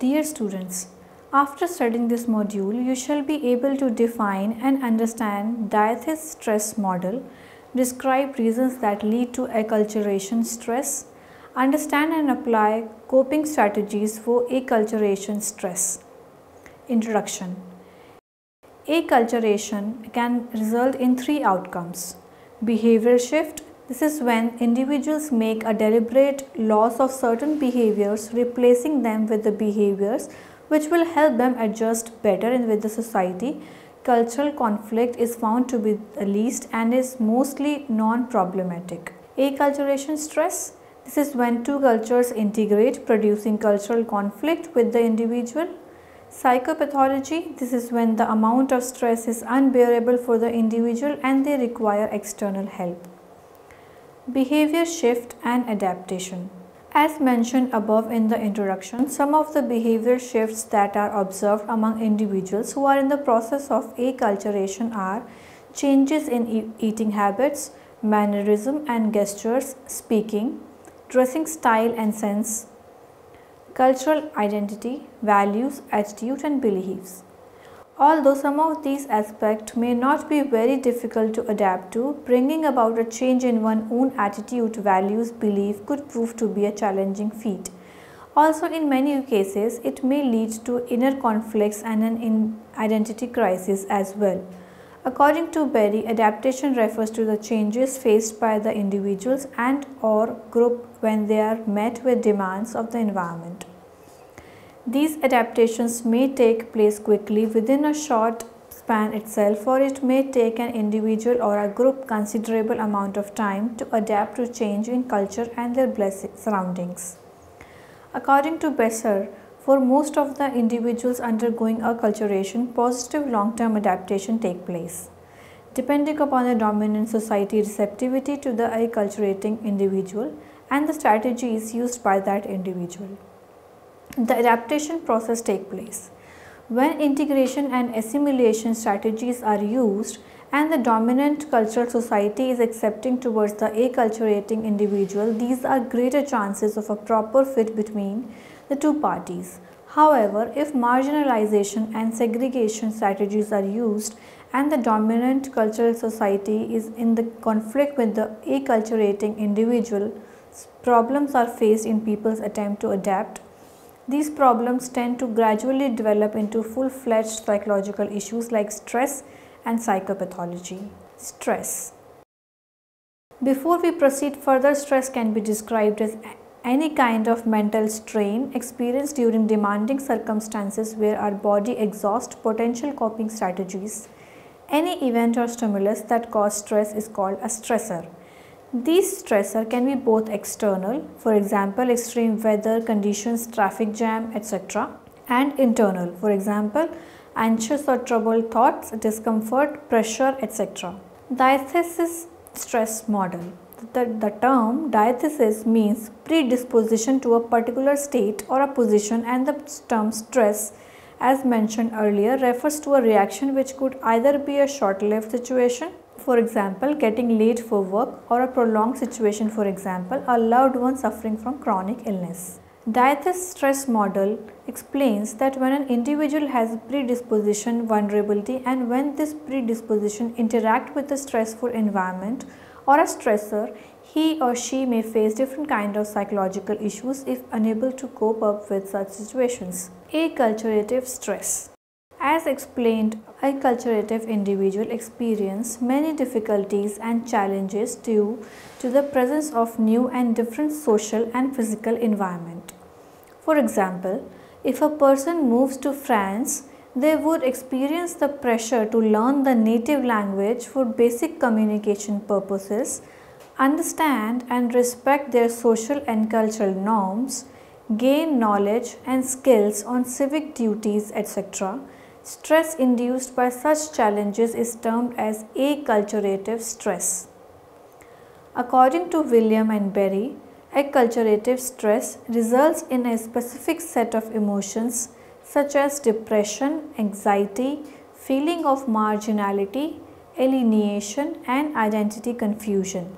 Dear students, after studying this module, you shall be able to define and understand Diethis stress model, describe reasons that lead to acculturation stress, understand and apply coping strategies for acculturation stress. Introduction. Acculturation can result in three outcomes. Behavioral shift. This is when individuals make a deliberate loss of certain behaviors, replacing them with the behaviors which will help them adjust better with the society. Cultural conflict is found to be the least and is mostly non-problematic. Acculturation stress. This is when two cultures integrate, producing cultural conflict with the individual. Psychopathology. This is when the amount of stress is unbearable for the individual and they require external help. Behavior shift and adaptation. As mentioned above in the introduction, some of the behavior shifts that are observed among individuals who are in the process of acculturation are changes in eating habits, mannerism and gestures, speaking, dressing style and sense, cultural identity, values, attitude and beliefs. Although some of these aspects may not be very difficult to adapt to, bringing about a change in one's own attitude, values, belief could prove to be a challenging feat. Also, in many cases, it may lead to inner conflicts and an identity crisis as well. According to Berry, adaptation refers to the changes faced by the individuals and or group when they are met with demands of the environment. These adaptations may take place quickly within a short span itself, or it may take an individual or a group considerable amount of time to adapt to change in culture and their surroundings. According to Besser, for most of the individuals undergoing acculturation, positive long-term adaptation take place, depending upon the dominant society receptivity to the acculturating individual and the strategies used by that individual. The adaptation process takes place when integration and assimilation strategies are used and the dominant cultural society is accepting towards the acculturating individual. These are greater chances of a proper fit between the two parties. However, if marginalization and segregation strategies are used and the dominant cultural society is in the conflict with the acculturating individual, problems are faced in people's attempt to adapt. These problems tend to gradually develop into full-fledged psychological issues like stress and psychopathology. Stress. Before we proceed further, stress can be described as any kind of mental strain experienced during demanding circumstances where our body exhausts potential coping strategies. Any event or stimulus that cause stress is called a stressor. These stressors can be both external, for example, extreme weather conditions, traffic jam, etc., and internal, for example, anxious or troubled thoughts, discomfort, pressure, etc. Diethesis stress model. The term diethesis means predisposition to a particular state or a position, and the term stress, as mentioned earlier, refers to a reaction which could either be a short-lived situation, for example, getting late for work, or a prolonged situation, for example, a loved one suffering from chronic illness. Diethis stress model explains that when an individual has predisposition, vulnerability, and when this predisposition interact with a stressful environment or a stressor, he or she may face different kinds of psychological issues if unable to cope up with such situations. Acculturative stress. As explained, acculturative individuals experience many difficulties and challenges due to the presence of new and different social and physical environment. For example, if a person moves to France, they would experience the pressure to learn the native language for basic communication purposes, understand and respect their social and cultural norms, gain knowledge and skills on civic duties, etc. Stress induced by such challenges is termed as acculturative stress. According to William and Berry, acculturative stress results in a specific set of emotions such as depression, anxiety, feeling of marginality, alienation and identity confusion.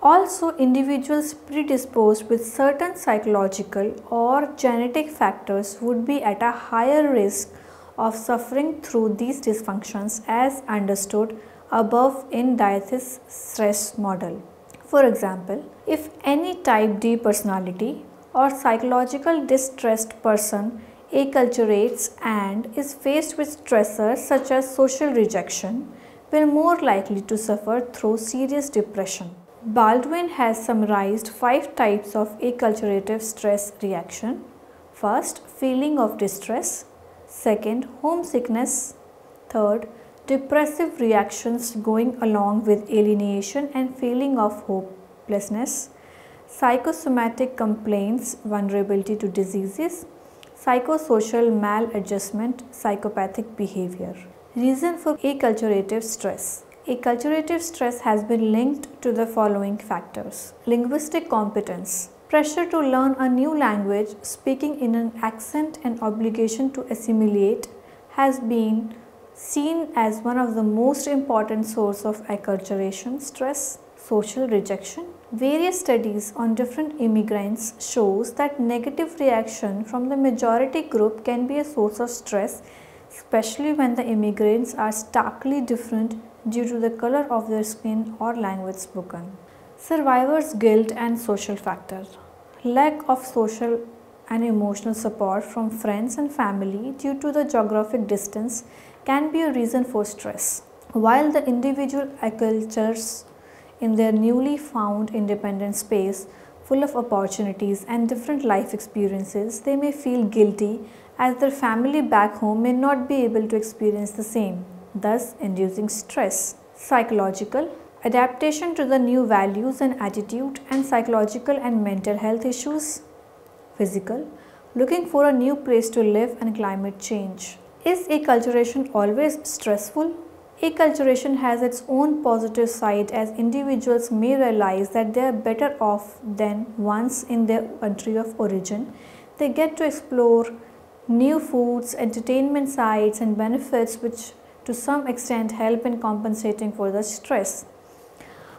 Also, individuals predisposed with certain psychological or genetic factors would be at a higher risk of suffering through these dysfunctions as understood above in Dietz's stress model. For example, if any type D personality or psychological distressed person acculturates and is faced with stressors such as social rejection, will more likely to suffer through serious depression. Baldwin has summarized 5 types of acculturative stress reaction. First, feeling of distress. Second, homesickness. Third, depressive reactions going along with alienation and feeling of hopelessness. Psychosomatic complaints, vulnerability to diseases. Psychosocial maladjustment, psychopathic behavior. Reason for acculturative stress. Acculturative stress has been linked to the following factors. Linguistic competence. Pressure to learn a new language, speaking in an accent and obligation to assimilate has been seen as one of the most important sources of acculturation stress. Social rejection. Various studies on different immigrants shows that negative reaction from the majority group can be a source of stress, especially when the immigrants are starkly different due to the color of their skin or language spoken. Survivor's guilt and social factor. Lack of social and emotional support from friends and family due to the geographic distance can be a reason for stress. While the individual accultures in their newly found independent space full of opportunities and different life experiences, they may feel guilty as their family back home may not be able to experience the same, thus inducing stress. Psychological. Adaptation to the new values and attitude and psychological and mental health issues. Physical. Looking for a new place to live and climate change. Is acculturation always stressful? Acculturation has its own positive side as individuals may realize that they are better off than once in their country of origin. They get to explore new foods, entertainment sites and benefits which to some extent help in compensating for the stress.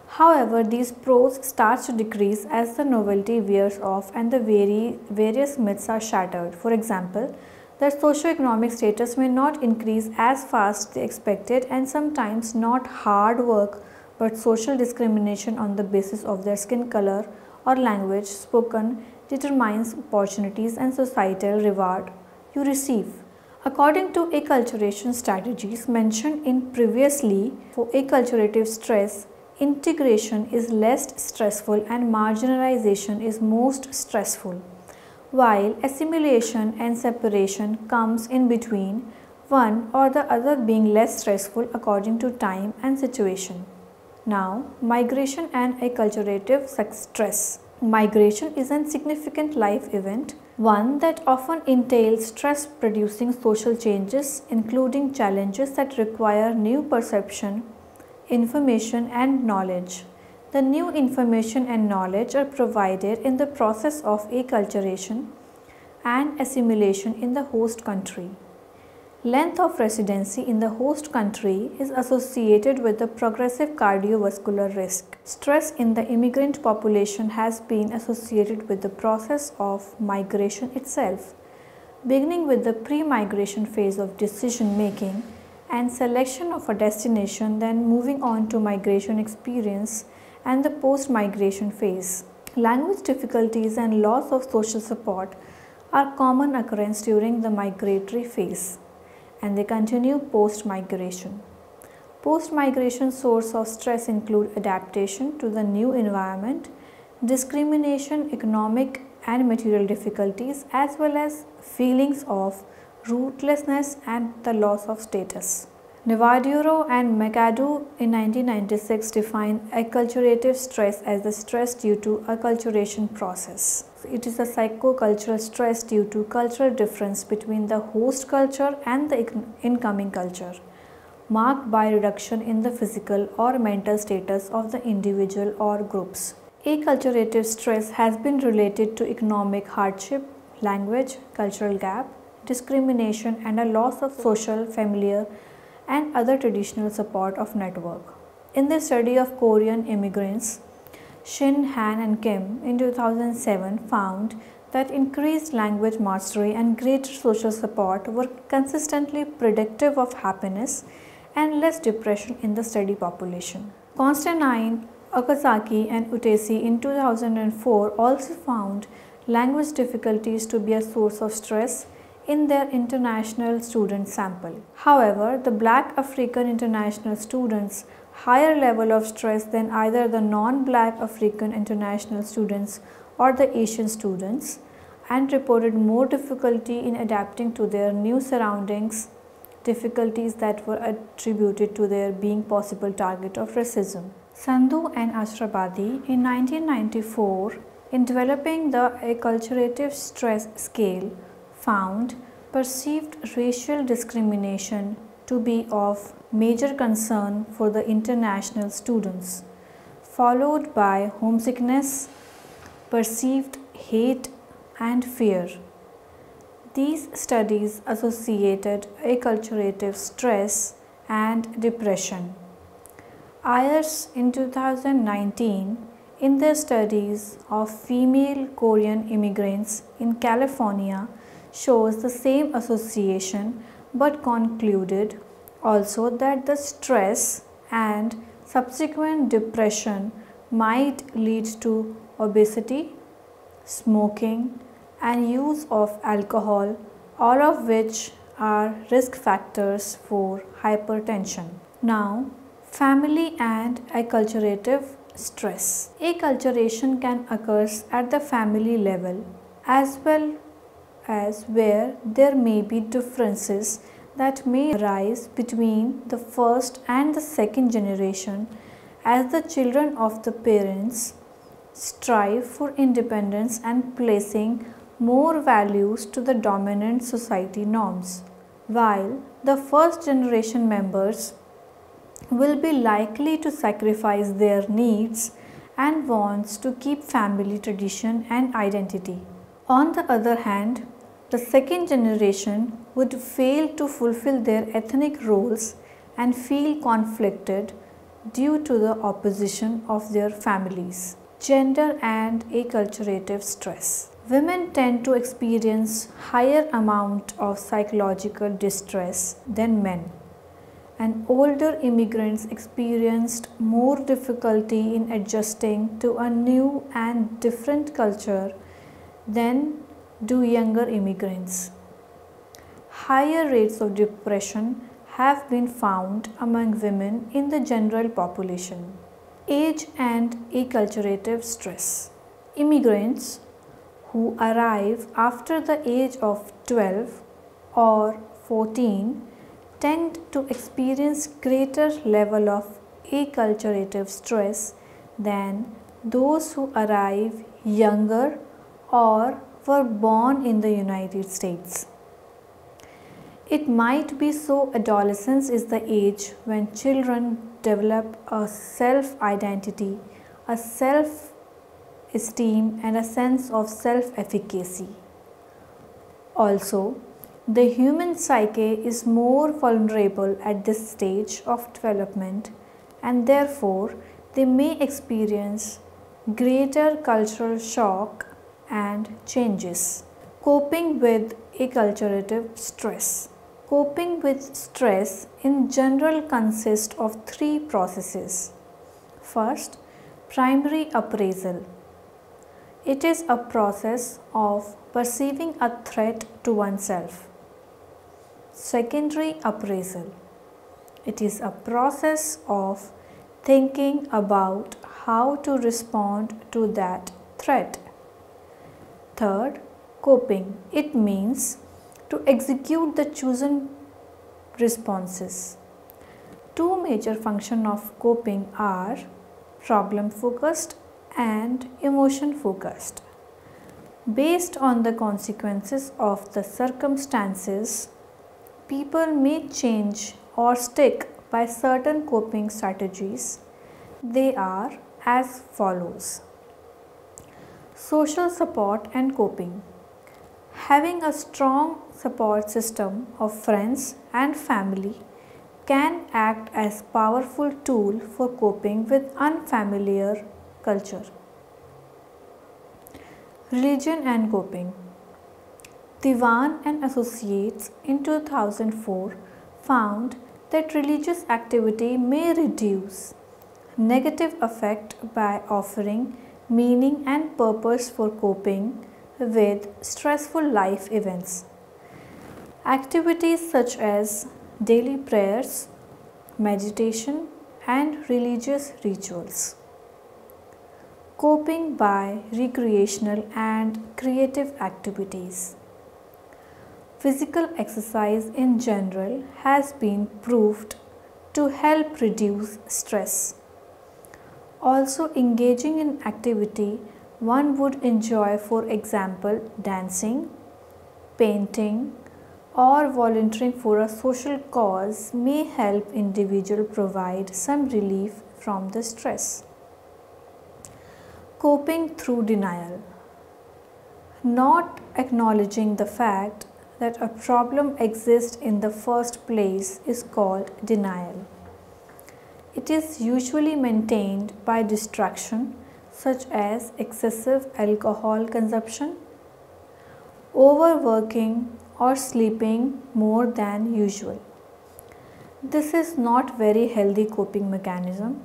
However, these pros start to decrease as the novelty wears off and the various myths are shattered. For example, their socioeconomic status may not increase as fast as expected, and sometimes not hard work but social discrimination on the basis of their skin color or language spoken determines opportunities and societal reward you receive. According to acculturation strategies mentioned in previously, for acculturative stress, integration is less stressful and marginalization is most stressful, while assimilation and separation comes in between, one or the other being less stressful according to time and situation. Now, migration and acculturative stress. Migration is a significant life event, one that often entails stress-producing social changes, including challenges that require new perception, information and knowledge. The new information and knowledge are provided in the process of acculturation and assimilation in the host country. Length of residency in the host country is associated with the progressive cardiovascular risk. Stress in the immigrant population has been associated with the process of migration itself, beginning with the pre-migration phase of decision making and selection of a destination, then moving on to migration experience and the post-migration phase. Language difficulties and loss of social support are common occurrence during the migratory phase, and they continue post-migration. Post-migration source of stress include adaptation to the new environment, discrimination, economic and material difficulties, as well as feelings of rootlessness and the loss of status. Navaduro and McAdoo in 1996 defined acculturative stress as the stress due to acculturation process. It is a psychocultural stress due to cultural difference between the host culture and the incoming culture, marked by reduction in the physical or mental status of the individual or groups. Acculturative stress has been related to economic hardship, language, cultural gap, discrimination and a loss of social, familiar and other traditional support of network. In the study of Korean immigrants, Shin, Han and Kim in 2007 found that increased language mastery and greater social support were consistently predictive of happiness and less depression in the study population. Constantine, Okazaki and Utesi in 2004 also found language difficulties to be a source of stress in their international student sample. However, the Black African international students higher level of stress than either the non-Black African international students or the Asian students and reported more difficulty in adapting to their new surroundings, difficulties that were attributed to their being possible target of racism. Sandhu and Ashrabadi in 1994 in developing the acculturative stress scale found perceived racial discrimination to be of major concern for the international students, followed by homesickness, perceived hate and fear. These studies associated acculturative stress and depression. Ayers in 2019 in their studies of female Korean immigrants in California shows the same association but concluded also that the stress and subsequent depression might lead to obesity, smoking and use of alcohol, all of which are risk factors for hypertension. Now, family and acculturative stress. Acculturation can occur at the family level as well as where there may be differences that may arise between the first and the second generation as the children of the parents strive for independence and placing more values to the dominant society norms, while the first generation members will be likely to sacrifice their needs and wants to keep family tradition and identity. On the other hand, the second generation would fail to fulfill their ethnic roles and feel conflicted due to the opposition of their families. Gender and acculturative stress. Women tend to experience higher amount of psychological distress than men, and older immigrants experienced more difficulty in adjusting to a new and different culture than do younger immigrants. Higher rates of depression have been found among women in the general population. Age and acculturative stress. Immigrants who arrive after the age of 12 or 14 tend to experience greater level of acculturative stress than those who arrive younger or were born in the United States. It might be so adolescence is the age when children develop a self-identity, a self-esteem and a sense of self-efficacy. Also, the human psyche is more vulnerable at this stage of development and therefore they may experience greater cultural shock and changes. Coping with acculturative stress. Coping with stress in general consists of three processes. First, primary appraisal. It is a process of perceiving a threat to oneself. Secondary appraisal. It is a process of thinking about how to respond to that threat. Third, coping. It means to execute the chosen responses. Two major functions of coping are problem focused and emotion focused. Based on the consequences of the circumstances, people may change or stick by certain coping strategies. They are as follows. Social support and coping. Having a strong support system of friends and family can act as powerful tool for coping with unfamiliar culture. Religion and coping. Diwan and Associates in 2004 found that religious activity may reduce negative effect by offering meaning and purpose for coping with stressful life events. Activities such as daily prayers, meditation, and religious rituals. Coping by recreational and creative activities. Physical exercise in general has been proved to help reduce stress. Also, engaging in activity one would enjoy, for example, dancing, painting, or volunteering for a social cause may help individual provide some relief from the stress. Coping through denial. Not acknowledging the fact that a problem exists in the first place is called denial. It is usually maintained by distraction such as excessive alcohol consumption, overworking, or sleeping more than usual. This is not very healthy coping mechanism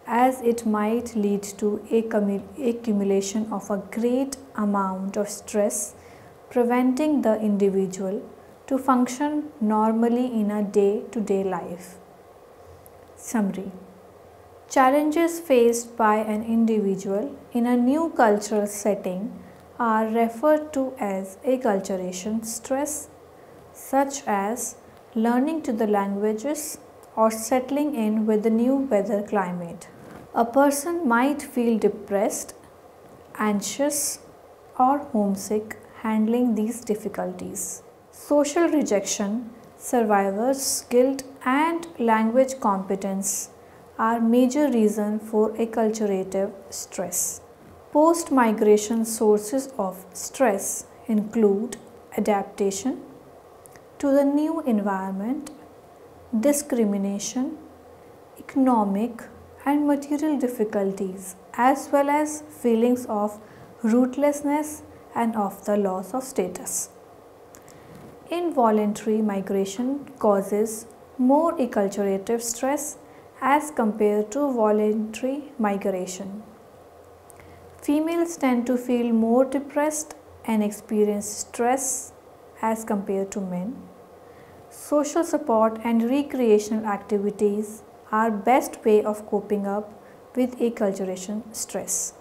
as it might lead to accumulation of a great amount of stress, preventing the individual to function normally in a day-to-day life. Summary. Challenges faced by an individual in a new cultural setting are referred to as acculturation stress, such as learning to the languages or settling in with the new weather climate. A person might feel depressed, anxious, or homesick handling these difficulties. Social rejection, survivor's guilt, and language competence are major reasons for acculturative stress. Post-migration sources of stress include adaptation to the new environment, discrimination, economic and material difficulties, as well as feelings of rootlessness and of the loss of status. Involuntary migration causes more acculturative stress as compared to voluntary migration. Females tend to feel more depressed and experience stress as compared to men. Social support and recreational activities are best way of coping up with acculturation stress.